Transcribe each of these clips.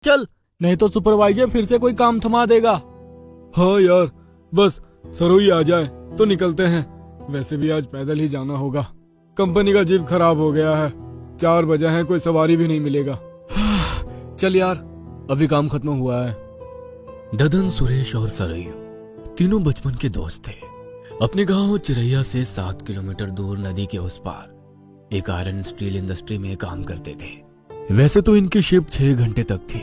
चल, नहीं तो सुपरवाइजर फिर से कोई काम थमा देगा। हाँ यार, बस सरोई आ जाए तो निकलते हैं। वैसे भी आज पैदल ही जाना होगा। कंपनी का जीप खराब हो गया है। 4 बजे हैं, कोई सवारी भी नहीं मिलेगा। चल यार, अभी काम खत्म हुआ है। ददन, सुरेश और सरयू तीनों बचपन के दोस्त थे। अपने गांव चिरैया से 7 किलोमीटर दूर नदी के उस पार एक आयरन स्टील इंडस्ट्री में काम करते थे। वैसे तो इनकी शिफ्ट 6 घंटे तक थी,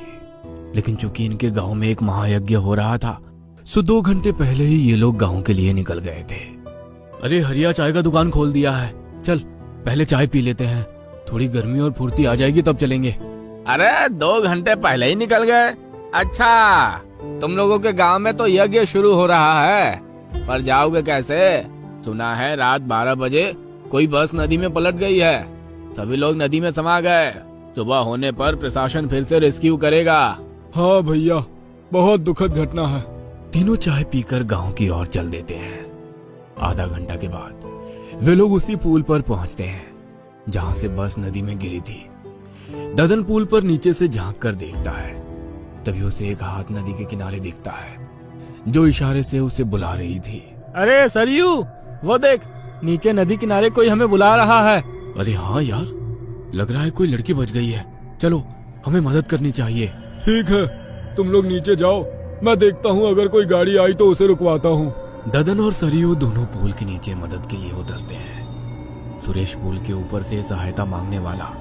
लेकिन चूंकि इनके गांव में एक महायज्ञ हो रहा था, सो 2 घंटे पहले ही ये लोग गांव के लिए निकल गए थे। अरे हरिया चाय का दुकान खोल दिया है, चल पहले चाय पी लेते हैं, थोड़ी गर्मी और फुर्ती आ जाएगी तब चलेंगे। अरे 2 घंटे पहले ही निकल गए? अच्छा, तुम लोगों के गांव में तो यज्ञ शुरू हो रहा है, पर जाओगे कैसे? सुना है रात 12 बजे कोई बस नदी में पलट गई है। सभी लोग नदी में समा गए। सुबह होने पर प्रशासन फिर से रेस्क्यू करेगा। हाँ भैया, बहुत दुखद घटना है। तीनों चाय पीकर गांव की ओर चल देते हैं। आधा घंटा के बाद वे लोग उसी पुल पर पहुंचते हैं जहां से बस नदी में गिरी थी। ददन पुल पर नीचे से झांक कर देखता है, तभी उसे एक हाथ नदी के किनारे दिखता है जो इशारे से उसे बुला रही थी। अरे सरयू, वो देख, नीचे नदी किनारे कोई हमें बुला रहा है। अरे हाँ यार, लग रहा है कोई लड़की बच गई है। चलो, हमें मदद करनी चाहिए। ठीक है, तुम लोग नीचे जाओ, मैं देखता हूँ अगर कोई गाड़ी आई तो उसे रुकवाता हूँ। ददन और सरयू दोनों पुल के नीचे मदद के लिए उतरते हैं। सुरेश पुल के ऊपर से सहायता मांगने वाला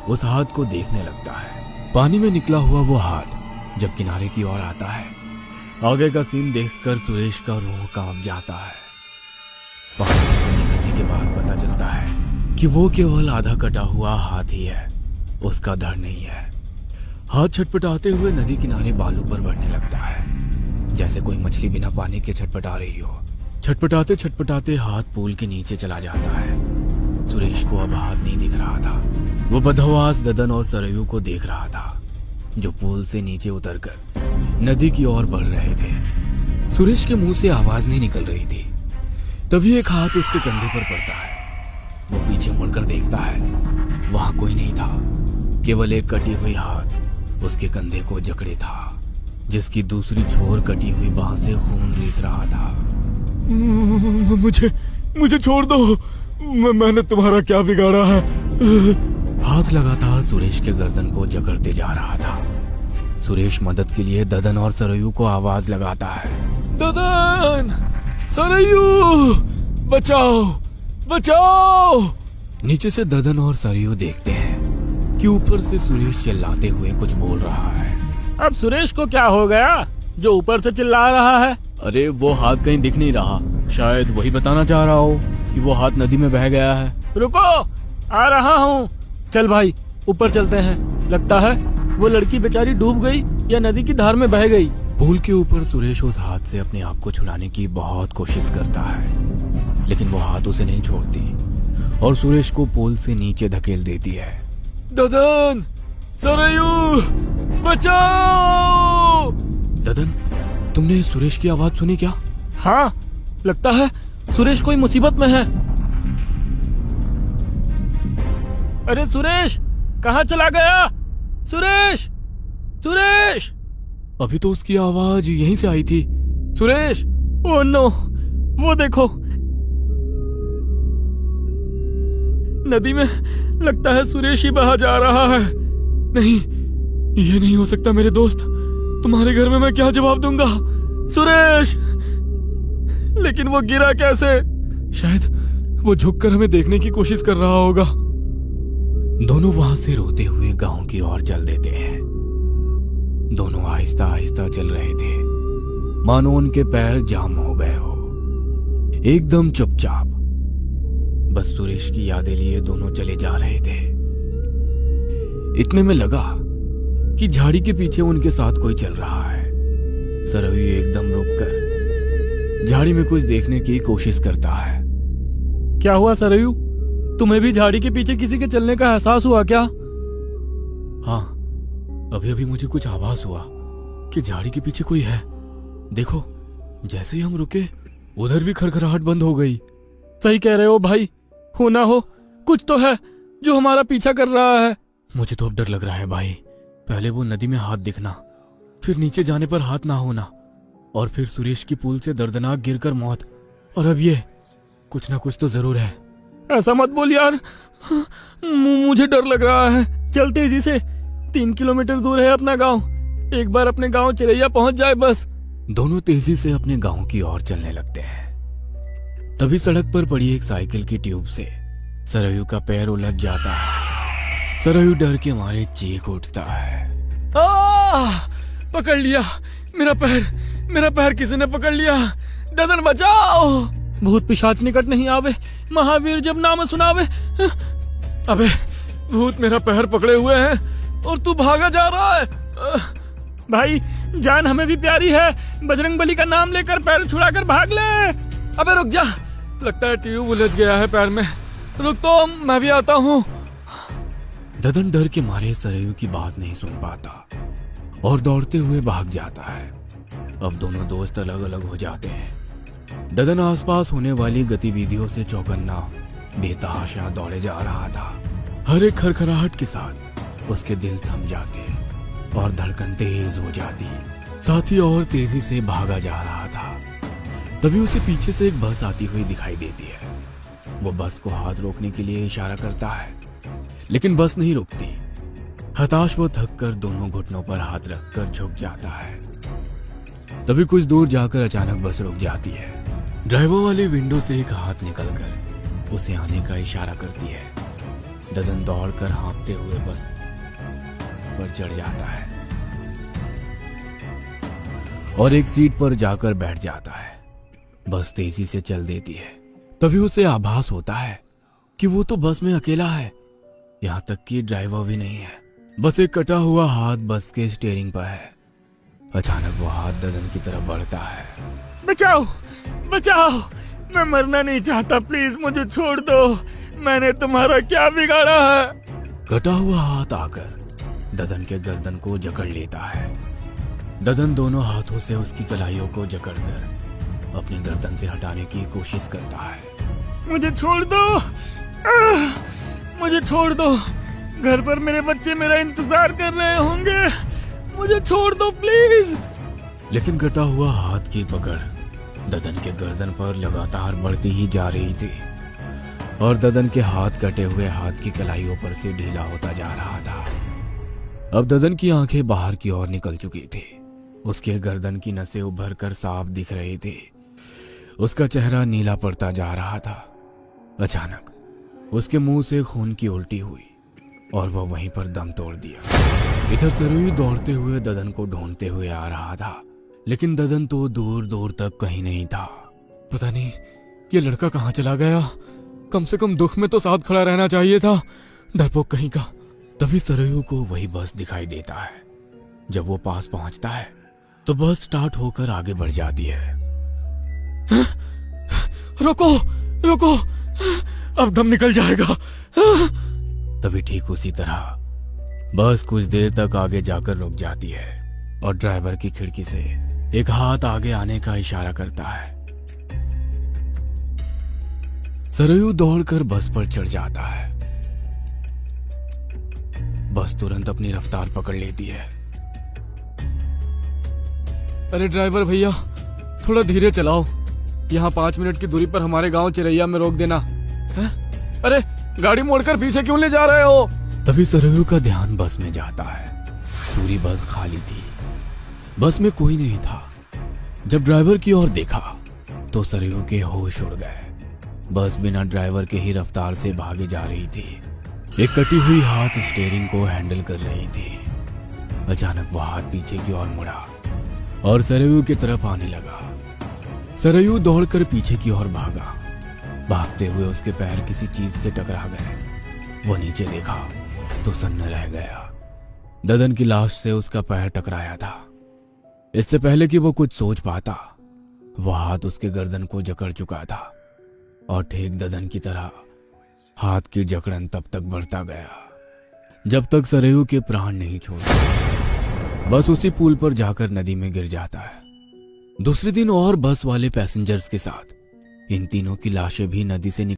उस हाथ को देखने लगता है। पानी में निकला हुआ वो हाथ जब किनारे की ओर आता है, आगे का सीन देखकर सुरेश का रूह कांप जाता है। पानी से निकलने के बाद पता चलता है कि वो केवल आधा कटा हुआ हाथ ही है, उसका धड़ नहीं है। हाथ छटपटाते हुए नदी किनारे बालू पर बढ़ने लगता है, जैसे कोई मछली बिना पानी के छटपटा रही हो। छटपटाते छटपटाते हाथ पुल के नीचे चला जाता है। सुरेश को अब हाथ नहीं दिख रहा था। वो बदहवास ददन और सरयू को देख रहा था, जो पुल से नीचे उतरकर नदी की ओर बढ़ रहे थे। सुरेश के मुंह से आवाज नहीं निकल रही थी। तभी एक हाथ उसके कंधे पर पड़ता है। वो पीछे मुड़कर देखता है, वहां कोई नहीं था, केवल एक कटी हुई हाथ उसके कंधे को जकड़े था, जिसकी दूसरी छोर कटी हुई बांह से खून रिस रहा था। मुझे छोड़ दो, मैंने तुम्हारा क्या बिगाड़ा है? हाथ लगातार सुरेश के गर्दन को जकड़ते जा रहा था। सुरेश मदद के लिए ददन और सरयू को आवाज लगाता है। ददन, सरयू, बचाओ, बचाओ। नीचे से ददन और सरयू देखते हैं कि ऊपर से सुरेश चिल्लाते हुए कुछ बोल रहा है। अब सुरेश को क्या हो गया जो ऊपर से चिल्ला रहा है? अरे वो हाथ कहीं दिख नहीं रहा, शायद वही बताना चाह रहा हो कि वो हाथ नदी में बह गया है। रुको, आ रहा हूँ। चल भाई, ऊपर चलते हैं। लगता है वो लड़की बेचारी डूब गई या नदी की धार में बह गई। पुल के ऊपर सुरेश उस हाथ से अपने आप को छुड़ाने की बहुत कोशिश करता है, लेकिन वो हाथ उसे नहीं छोड़ती और सुरेश को पुल से नीचे धकेल देती है। ददन, सरयू, बचाओ। ददन, तुमने सुरेश की आवाज सुनी क्या? हाँ, लगता है सुरेश कोई मुसीबत में है। अरे सुरेश, कहाँ चला गया? सुरेश, सुरेश! अभी तो उसकी आवाज यहीं से आई थी। सुरेश! ओह नो, वो देखो, नदी में लगता है सुरेश ही बहा जा रहा है। नहीं, ये नहीं हो सकता मेरे दोस्त। तुम्हारे घर में मैं क्या जवाब दूंगा? सुरेश! लेकिन वो गिरा कैसे? शायद वो झुककर हमें देखने की कोशिश कर रहा होगा। दोनों वहां से रोते हुए गांव की ओर चल देते हैं। दोनों आहिस्ता आहिस्ता चल रहे थे, मानो उनके पैर जाम हो गए हो, एकदम चुपचाप। बस सुरेश की यादें लिए दोनों चले जा रहे थे। इतने में लगा कि झाड़ी के पीछे उनके साथ कोई चल रहा है। सरयू एकदम रुककर झाड़ी में कुछ देखने की कोशिश करता है। क्या हुआ सरयू, तुम्हें भी झाड़ी के पीछे किसी के चलने का एहसास हुआ क्या? हाँ, अभी अभी मुझे कुछ आवाज हुआ कि झाड़ी के पीछे कोई है। देखो, जैसे ही हम रुके उधर भी खरखराहट बंद हो गई। सही कह रहे हो भाई, हो ना हो कुछ तो है जो हमारा पीछा कर रहा है। मुझे तो अब डर लग रहा है भाई, पहले वो नदी में हाथ दिखना, फिर नीचे जाने पर हाथ ना होना, और फिर सुरेश की पुल से दर्दनाक गिरकर मौत, और अब ये कुछ ना कुछ तो जरूर है। ऐसा मत बोल यार, मुझे डर लग रहा है। चल तेजी से, 3 किलोमीटर दूर है अपना गांव। एक बार अपने गांव चिरैया पहुंच जाए बस। दोनों तेजी से अपने गांव की ओर चलने लगते हैं। तभी सड़क पर पड़ी एक साइकिल की ट्यूब से सरयू का पैर उलझ जाता है। सरयू डर के मारे चीख उठता है। पकड़ लिया, मेरा पैर किसी ने पकड़ लिया। ददन बचाओ। भूत पिशाच निकट नहीं आवे, महावीर जब नाम सुनावे। अबे भूत मेरा पैर पकड़े हुए हैं और तू भागा जा रहा है। भाई जान हमें भी प्यारी है, बजरंग बली का नाम लेकर पैर छुड़ाकर भाग ले। अबे रुक जा, लगता है ट्यूब उलझ गया है पैर में। रुक तो मैं भी आता हूँ। ददन डर के मारे सरयू की बात नहीं सुन पाता और दौड़ते हुए भाग जाता है। अब दोनों दोस्त अलग अलग हो जाते हैं। ददन आसपास होने वाली गतिविधियों से चौकन्ना बेतहाशा दौड़े जा रहा था। हर एक खरखराहट के साथ उसके दिल थम जाते और धड़कन तेज हो जाती, साथ ही और तेजी से भागा जा रहा था। तभी उसे पीछे से एक बस आती हुई दिखाई देती है। वो बस को हाथ रोकने के लिए इशारा करता है, लेकिन बस नहीं रुकती। हताश वो थक कर दोनों घुटनों पर हाथ रखकर झुक जाता है। तभी कुछ दूर जाकर अचानक बस रुक जाती है। ड्राइवर वाली विंडो से एक हाथ निकलकर उसे आने का इशारा करती है। ददन दौड़कर हाँफते हुए बस पर चढ़ जाता है और एक सीट पर जाकर बैठ जाता है। बस तेजी से चल देती है। तभी उसे आभास होता है कि वो तो बस में अकेला है, यहाँ तक कि ड्राइवर भी नहीं है। बस एक कटा हुआ हाथ बस के स्टीयरिंग पर है। अचानक वो हाथ ददन की तरफ बढ़ता है। बचाओ बचाओ, मैं मरना नहीं चाहता, प्लीज मुझे छोड़ दो। मैंने तुम्हारा क्या बिगाड़ा है? कटा हुआ हाथ आकर ददन के गर्दन को जकड़ लेता है। ददन दोनों हाथों से उसकी कलाइयों को जकड़कर अपनी गर्दन से हटाने की कोशिश करता है। मुझे छोड़ दो, मुझे छोड़ दो। घर पर मेरे बच्चे मेरा इंतजार कर रहे होंगे। मुझे छोड़ दो प्लीज। लेकिन कटा हुआ हाथ की पकड़ ददन के गर्दन पर लगातार बढ़ती ही जा रही थी और ददन के हाथ कटे हुए हाथ की कलाइयों पर से ढीला होता जा रहा था। अब ददन की आंखें बाहर की ओर निकल चुकी थी। उसके गर्दन की नसें उभर कर साफ दिख रही थी। उसका चेहरा नीला पड़ता जा रहा था। अचानक उसके मुंह से खून की उल्टी हुई और वह वहीं पर दम तोड़ दिया। इधर सरयू दौड़ते हुए ददन को ढूंढते हुए आ रहा था, लेकिन ददन तो दूर दूर तक कहीं नहीं था। पता नहीं ये लड़का कहाँ चला गया। कम से कम दुख में तो साथ खड़ा रहना चाहिए था, डरपोक कहीं का। तभी सरयू को वही बस दिखाई देता है। जब वो पास पहुंचता है तो बस स्टार्ट होकर आगे बढ़ जाती है। रोको रोको, अब दम निकल जाएगा। तभी ठीक उसी तरह बस कुछ देर तक आगे जाकर रुक जाती है और ड्राइवर की खिड़की से एक हाथ आगे आने का इशारा करता है। सरयू दौड़कर बस पर चढ़ जाता है। बस तुरंत अपनी रफ्तार पकड़ लेती है। अरे ड्राइवर भैया, थोड़ा धीरे चलाओ। यहाँ 5 मिनट की दूरी पर हमारे गांव चिरैया में रोक देना है। अरे गाड़ी मोड़कर पीछे क्यों ले जा रहे हो? तभी सरयू का ध्यान बस में जाता है। पूरी बस खाली थी, बस में कोई नहीं था। जब ड्राइवर की ओर देखा तो सरयू के होश उड़ गए। बस बिना ड्राइवर के ही रफ्तार से भागी जा रही थी। एक कटी हुई हाथ स्टीयरिंग को हैंडल कर रही थी। अचानक वह हाथ पीछे की ओर मुड़ा और सरयू की तरफ आने लगा। सरयू दौड़कर पीछे की ओर भागा। भागते हुए उसके पैर किसी चीज से टकरा गए। वो नीचे देखा तो सन्न रह गया। ददन की लाश से उसका पैर टकराया था। इससे पहले कि वो कुछ सोच पाता, वह हाथ उसके गर्दन को जकड़ चुका था और ठीक ददन की तरह हाथ की जकड़न तब तक बढ़ता गया जब तक सरयू के प्राण नहीं छोड़ते। बस उसी पुल पर जाकर नदी में गिर जाता है। दूसरे दिन और बस वाले पैसेंजर्स के साथ इन तीनों की लाशें भी नदी से